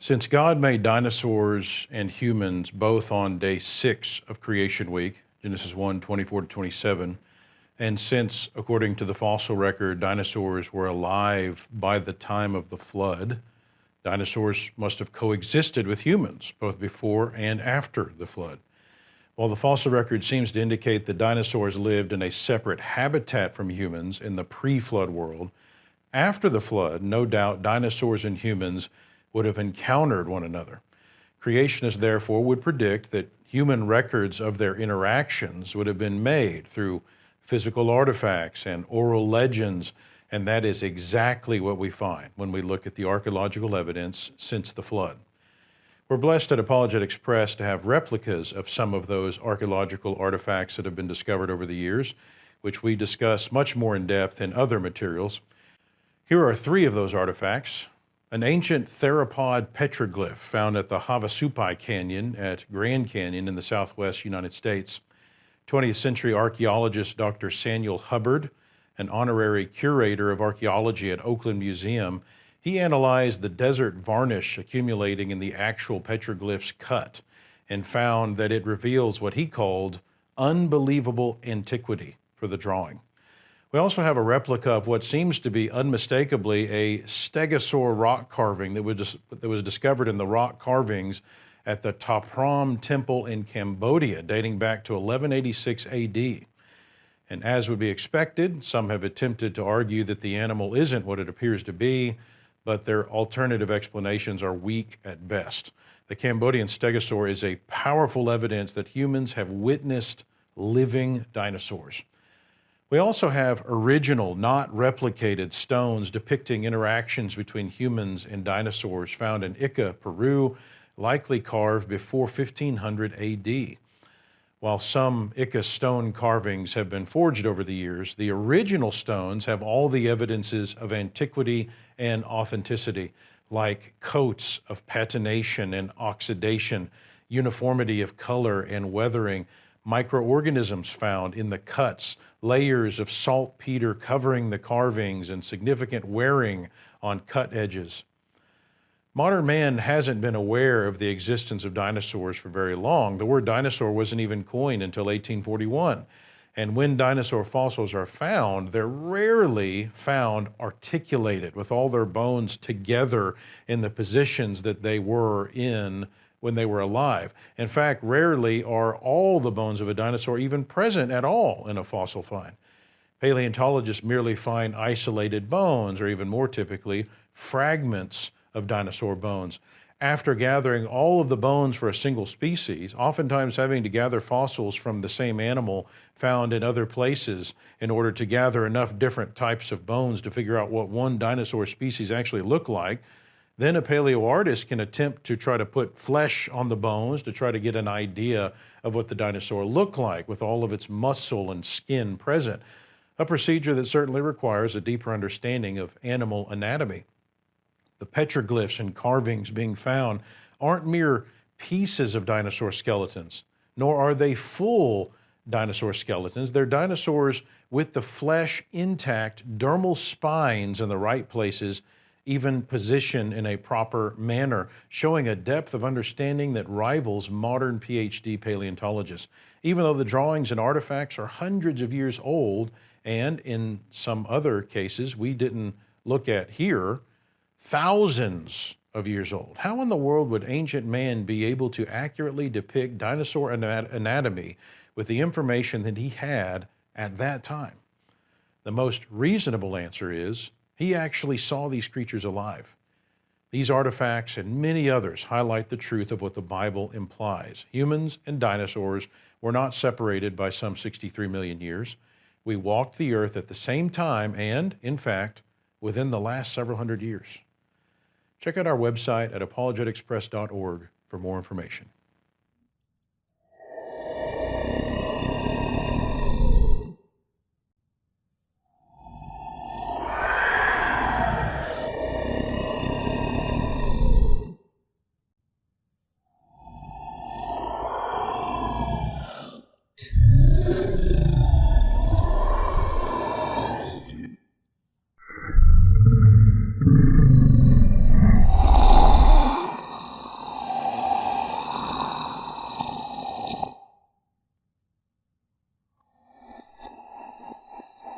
Since God made dinosaurs and humans both on day 6 of creation week, Genesis 1:24 to 27, and since, according to the fossil record, dinosaurs were alive by the time of the flood, dinosaurs must have coexisted with humans both before and after the flood. While the fossil record seems to indicate that dinosaurs lived in a separate habitat from humans in the pre-flood world, after the flood, no doubt dinosaurs and humans would have encountered one another. Creationists, therefore, would predict that human records of their interactions would have been made through physical artifacts and oral legends, and that is exactly what we find when we look at the archaeological evidence since the flood. We're blessed at Apologetics Press to have replicas of some of those archaeological artifacts that have been discovered over the years, which we discuss much more in depth in other materials. Here are 3 of those artifacts. An ancient theropod petroglyph found at the Havasupai Canyon at Grand Canyon in the southwest United States. 20th century archaeologist Dr. Samuel Hubbard, an honorary curator of archaeology at Oakland Museum, he analyzed the desert varnish accumulating in the actual petroglyph's cut and found that it reveals what he called unbelievable antiquity for the drawing. We also have a replica of what seems to be unmistakably a Stegosaur rock carving that was discovered in the rock carvings at the Utahraptor Temple in Cambodia, dating back to 1186 AD. And as would be expected, some have attempted to argue that the animal isn't what it appears to be, but their alternative explanations are weak at best. The Cambodian Stegosaur is a powerful evidence that humans have witnessed living dinosaurs. We also have original, not replicated stones depicting interactions between humans and dinosaurs found in Ica, Peru, likely carved before 1500 AD. While some Ica stone carvings have been forged over the years, the original stones have all the evidences of antiquity and authenticity, like coats of patination and oxidation, uniformity of color and weathering, microorganisms found in the cuts, layers of saltpeter covering the carvings, and significant wearing on cut edges. Modern man hasn't been aware of the existence of dinosaurs for very long. The word dinosaur wasn't even coined until 1841. And when dinosaur fossils are found, they're rarely found articulated with all their bones together in the positions that they were in when they were alive. In fact, rarely are all the bones of a dinosaur even present at all in a fossil find. Paleontologists merely find isolated bones, or even more typically, fragments of dinosaur bones. After gathering all of the bones for a single species, oftentimes having to gather fossils from the same animal found in other places in order to gather enough different types of bones to figure out what one dinosaur species actually looked like, then a paleoartist can attempt to try to put flesh on the bones to try to get an idea of what the dinosaur looked like with all of its muscle and skin present, a procedure that certainly requires a deeper understanding of animal anatomy. The petroglyphs and carvings being found aren't mere pieces of dinosaur skeletons, nor are they full dinosaur skeletons. They're dinosaurs with the flesh intact, dermal spines in the right places, even positioned in a proper manner, showing a depth of understanding that rivals modern PhD paleontologists. Even though the drawings and artifacts are hundreds of years old, and in some other cases we didn't look at here, thousands of years old. How in the world would ancient man be able to accurately depict dinosaur anatomy with the information that he had at that time? The most reasonable answer is he actually saw these creatures alive. These artifacts and many others highlight the truth of what the Bible implies. Humans and dinosaurs were not separated by some 63 million years. We walked the earth at the same time and, in fact, within the last several hundred years. Check out our website at apologeticspress.org for more information.